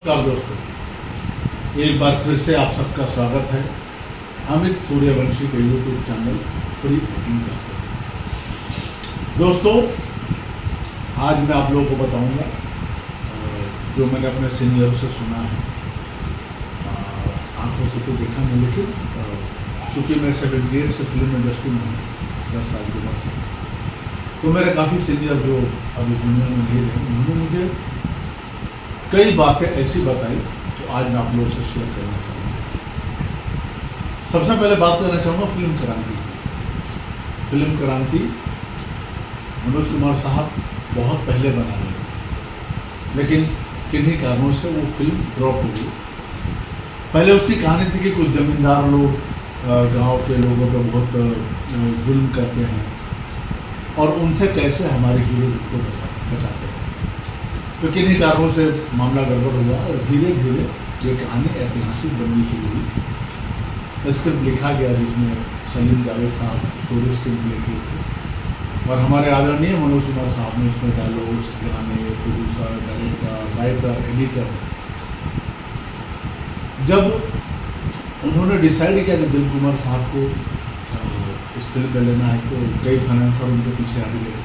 नमस्कार दोस्तों, एक बार फिर से आप सबका स्वागत है अमित सूर्यवंशी के YouTube channel free cooking classes. दोस्तों, आज मैं आप लोगों को बताऊंगा जो मैंने अपने सीनियरों से सुना है। आंखों से तो देखा नहीं, लेकिन चूँकि मैं 78 से फिल्म इंडस्ट्री में हूँ, 10 साल की उम्र से, तो मेरे काफ़ी सीनियर जो अब इस दुनिया में नहीं रहे, उन्होंने मुझे कई बातें ऐसी बताई जो आज मैं आप लोगों से शेयर करना चाहूँगा। सबसे पहले बात करना चाहूँगा फिल्म क्रांति की। फिल्म क्रांति मनोज कुमार साहब बहुत पहले बना रहे थे, लेकिन किन्हीं कारणों से वो फिल्म ड्रॉप हो गई। पहले उसकी कहानी थी कि कुछ जमींदार लोग गांव के लोगों पर बहुत जुल्म करते हैं और उनसे कैसे हमारे हीरो को बचाते हैं। तो किन्हीं कारणों से मामला गड़बड़ हुआ और धीरे धीरे ये कहानी ऐतिहासिक बननी शुरू हुई। स्क्रिप्ट लिखा गया जिसमें सलीम जावेद साहब स्टोरी स्क्रिप्ट लिखे थे और हमारे आदरणीय मनोज कुमार साहब ने उसमें डायलॉग्स, गाने, प्रोड्यूसर, डायरेक्टर, राइटर, एडिटर। जब उन्होंने डिसाइड किया कि दिलीप कुमार साहब को इस फिल्म में लेना है, तो कई फाइनेंसर उनके पीछे हट गए,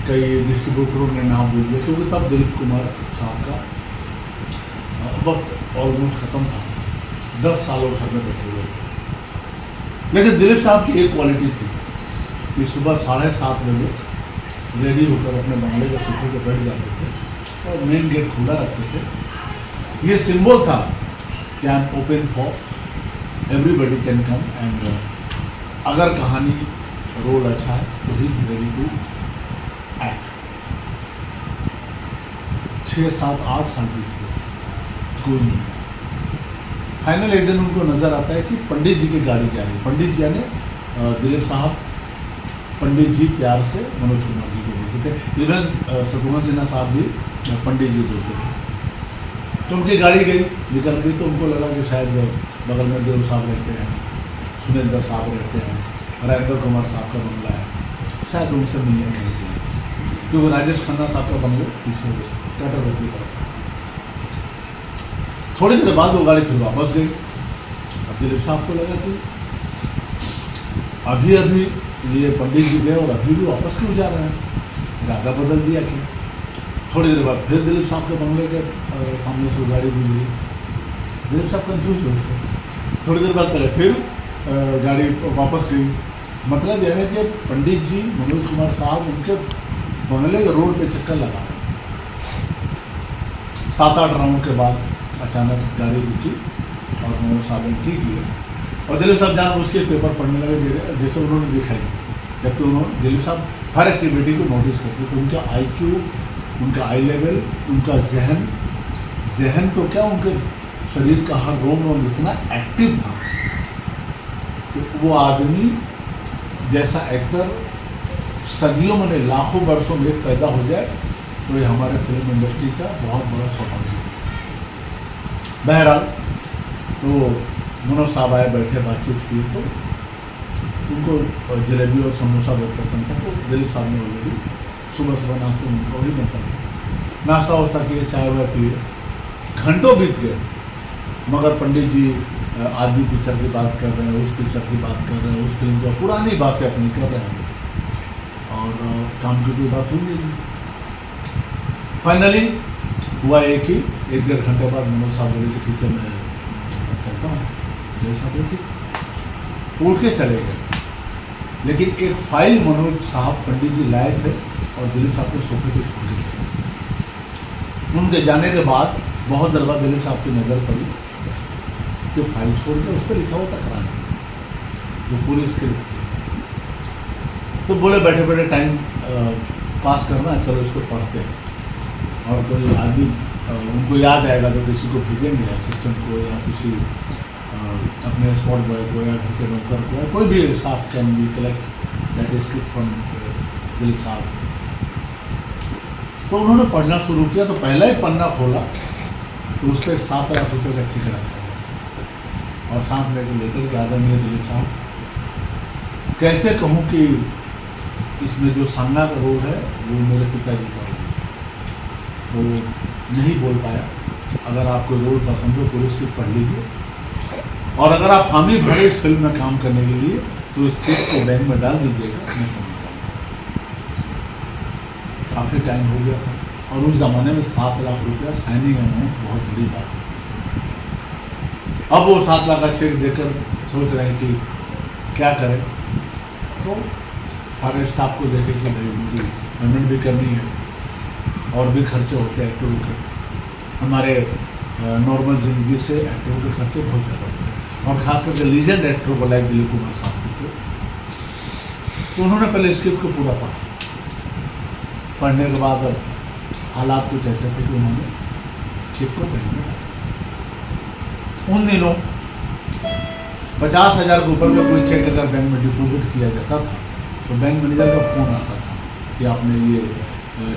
कई डिस्ट्रीब्यूटरों ने नाम बोल दिया, क्योंकि तब दिलीप कुमार साहब का वक्त ऑलमोस्ट ख़त्म था। 10 सालों घर में बैठे हुए थे। लेकिन दिलीप साहब की एक क्वालिटी थी कि सुबह 7:30 बजे रेडी होकर अपने बंगले के सोफे पर बैठ जाते थे और मेन गेट खुला रखते थे। ये सिंबल था कि I am open for everybody can come, and अगर कहानी रोल अच्छा है तो he is ready to act. 6, 7, 8 साल भी थे, कोई नहीं। फाइनल एक दिन उनको नज़र आता है कि पंडित जी की गाड़ी जा रही है। पंडित जी यानी दिलीप साहब पंडित जी प्यार से मनोज कुमार जी को बोलते थे। इवन शत्रुघ्न सिन्हा साहब भी पंडित जी बोलते थे। तो उनकी गाड़ी गई, निकल गई, तो उनको लगा कि शायद बगल में देव साहब रहते हैं, सुनील दत्त साहब रहते हैं, राजेंद्र कुमार साहब का बंगला है, शायद उनसे मिलने नहीं गए, क्योंकि राजेश खन्ना साहब का बंगला पीछे टाटा रोड की तरफ। थोड़ी देर बाद वो गाड़ी फिर वापस गई। अब दिलीप साहब को लगा कि अभी अभी ये पंडित जी गए और अभी भी वापस क्यों जा रहे हैं, इरादा बदल दिया कि। थोड़ी देर बाद फिर दिलीप साहब के बंगले के सामने से गाड़ी गुजरी। दिलीप साहब कंफ्यूज हो गए। थोड़ी देर बाद पहले फिर गाड़ी वापस गई। मतलब यह है कि पंडित जी मनोज कुमार साहब उनके बंगले के रोड पे चक्कर लगा रहे। 7-8 राउंड के बाद अचानक गाड़ी रुकी और मनोज साहब एंट्री किए और दिलीप साहब जान उसके पेपर पढ़ने लगे जैसे उन्होंने दिखाई थी। जबकि उन्होंने दिलीप साहब हर एक्टिविटी को नोटिस करते थे। उनका IQ, उनका आई लेवल, उनका जहन तो क्या, उनके शरीर का हर रोम इतना एक्टिव था कि वो आदमी जैसा एक्टर सदियों में नहीं लाखों वर्षों में पैदा हो जाए तो ये हमारे फिल्म इंडस्ट्री का बहुत बड़ा सौभाग्य है। बहरहाल तो मनोज साहब आए, बैठे, बातचीत की, तो उनको जलेबी और समोसा बहुत पसंद था। तो दिलीप साहब ने ऑलरेडी सुबह नाश्ते में उनको वही बनता था। नाश्ता वास्ता किए, चाय वाय पिए, घंटों बीत गए, मगर पंडित जी आदमी पिक्चर की बात कर रहे हैं, उस पिक्चर की बात कर रहे हैं, उस फिल्म की पुरानी बातें अपनी कर रहे हैं और काम की कोई बात हुई नहीं। फाइनली हुआ एक 1-1.5 घंटे बाद मनोज साहब बोले कि ठीक है मैं चलता हूँ। दिलीप साहब ठीक उठ के चले गए। लेकिन एक फाइल मनोज साहब पंडित जी लाए थे और दिलीप साहब के सोफे पे छोड़ के गए। उनके जाने के बाद बहुत देर बाद दिलीप साहब की नज़र पड़ी जो फाइल छोड़ के उस पर लिखा हुआ था क्रांति, वो पूरी स्क्रिप्ट थी। तो बोले बैठे बैठे टाइम पास करना, चलो इसको पढ़ते हैं और कोई आदमी उनको याद आएगा तो किसी को भेजेंगे, असिस्टेंट को या किसी अपने स्पॉट बॉय को या घर के नौकर को या कोई भी staff can be collect that script from Dilip साहब। तो उन्होंने पढ़ना शुरू किया। तो पहला ही पन्ना खोला तो उस पर 7 लाख रुपये का चेक रखा और साथ में लेकर के आदरणीय दिलीप साहब, कैसे कहूँ कि इसमें जो सांगा का रोल है वो मेरे पिताजी का रोल, तो नहीं बोल पाया। अगर आपको रोल पसंद हो पूरी स्क्रिप्ट पढ़ लीजिए, और अगर आप हामी भरे इस फिल्म में काम करने के लिए तो इस चेक को बैंक में डाल दीजिएगा। मैं समझ काफ़ी टाइम हो गया था, और उस ज़माने में 7 लाख रुपया साइनिंग अमाउंट बहुत बड़ी बात होती थी। अब वो 7 लाख का चेक देकर सोच रहे हैं कि क्या करें, तो सारे स्टाफ को देखे कि भाई उनकी पेमेंट भी करनी है और भी खर्चे होते हैं एक्टरों के। हमारे नॉर्मल ज़िंदगी से एक्टरों के खर्चे बहुत ज़्यादा होते हैं, और ख़ास करके लीजेंड एक्टर को लाइक दिलीप कुमार साहब को। तो उन्होंने पहले स्क्रिप्ट को पूरा पढ़ा। पढ़ने के बाद अब हालात कुछ ऐसे थे कि उन्होंने चेक को बैंक में डाला। उन दिनों 50,000 के ऊपर का कोई चेक अगर बैंक में डिपॉजिट किया जाता था तो बैंक मैनेजर का फ़ोन आता था कि आपने ये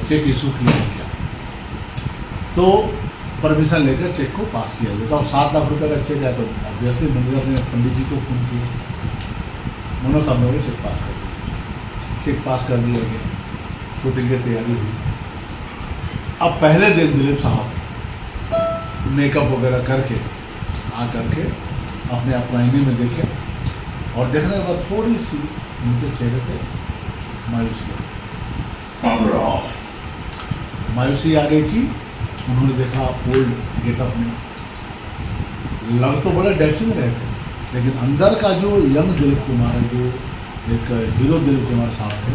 चेक इशू किया है क्या, तो परमिशन लेकर चेक को पास किया जाता। और 7 लाख रुपए का चेक है तो ऑब्वियसली मैनेजर ने पंडित जी को फ़ोन किया, दोनों सामने वो चेक पास कर दिया। चेक पास कर दिया गया, शूटिंग की तैयारी हुई। अब पहले दिन दिलीप साहब मेकअप वगैरह करके आ करके अपने आप को आईने में देखे, और देखने के बाद थोड़ी सी उनके चेहरे पे मायूसी आ गई कि उन्होंने देखा ओल्ड गेटअप में, लग तो बड़े डैशिंग रहे थे, लेकिन अंदर का जो यंग दिलीप कुमार है, जो एक हीरो दिलीप कुमार साहब थे,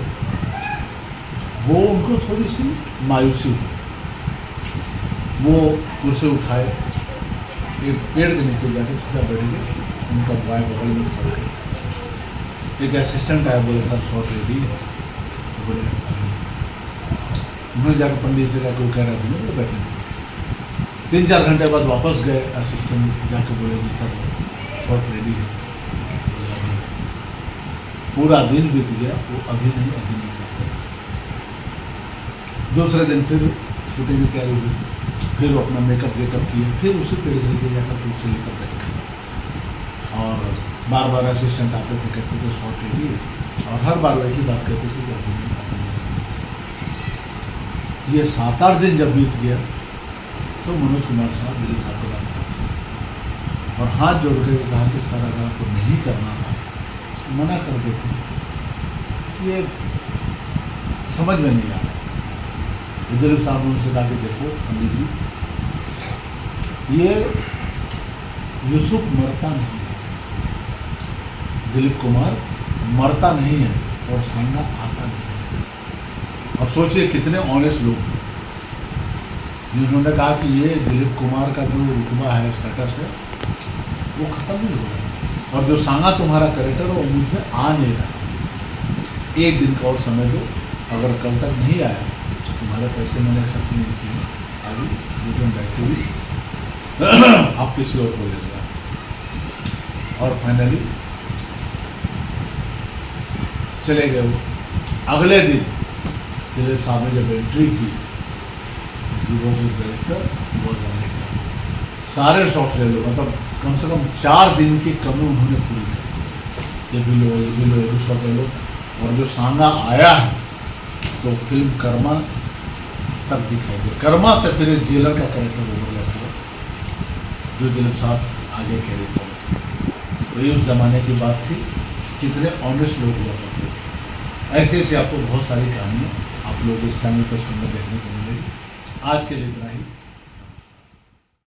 वो उनको थोड़ी सी मायूसी हुई। वो कुर्सी उठाए, एक पेड़ के नीचे जाकर छुट्टा बैठे, उनका बॉय बगल में खड़ा है। एक असिस्टेंट आया, बोले सर शॉर्ट रेडी है, बोले उन्होंने जाकर पंडित से कहा, कोई कह रहा है बोले बैठे। 3-4 घंटे बाद वापस गए, असिस्टेंट जाकर बोले कि सर शॉर्ट रेडी है। पूरा दिन बीत गया, वो अभी नहीं करते। दूसरे दिन फिर शूटिंग की तैयारी हुई, फिर वो अपना मेकअप वेकअप किए, फिर उसी पेड़ के नीचे जाकर कुर्सी लेकर बैठे, और बार बार असिस्टेंट आते थे, कहते थे शॉर्ट रेडी है, और हर बार वही बात कहते थे कि अभी नहीं। ये 7-8 दिन जब बीत गया तो मनोज कुमार साहब दिलीप साहब के पास पहुँचे और हाथ जोड़ कर कहा कि सर अगर आपको नहीं करना था मना कर देते, ये समझ में नहीं आ रहा। दिलीप साहब ने उनसे कहा कि देखो पंडित जी, ये यूसुफ मरता नहीं है, दिलीप कुमार मरता नहीं है, और सांगा आता नहीं है। अब सोचिए कितने ऑनेस्ट लोग थे जिन्होंने कहा कि ये दिलीप कुमार का जो रुतबा है, स्टेटस है, वो ख़त्म नहीं हो रहा, और जो सांगा तुम्हारा कैरेक्टर है वो मुझ में आ नहीं रहा। एक दिन का और समय दो, अगर कल तक नहीं आया तो तुम्हारे पैसे मैंने खर्च नहीं किए, अभी रिटर्न बैक टू यू, आप किसी और को ले लिया। और फाइनली चले गए वो। अगले दिन दिलीप साहब ने जब एंट्री की, he was a director, he was an actor, सारे शॉट्स ले लो, मतलब कम से कम 4 दिन की कमी उन्होंने पूरी की। ये भी लो, ये भी लो, ये भी शॉट ले लो। और जो सांगा आया है तो फिल्म कर्मा तक दिखाई दे, कर्मा से फिर एक जेलर का कैरेक्टर ओवरलैप हुआ, जो दिलीप साहब आगे कैरी फॉरवर्ड। तो ये उस ज़माने की बात थी, कितने ऑनेस्ट लोग हुआ करते थे। ऐसे ऐसे आपको बहुत सारी कहानियाँ आप लोग इस चैनल पर सुनने देखने को मिलेगी। आज के लिए इतना ही।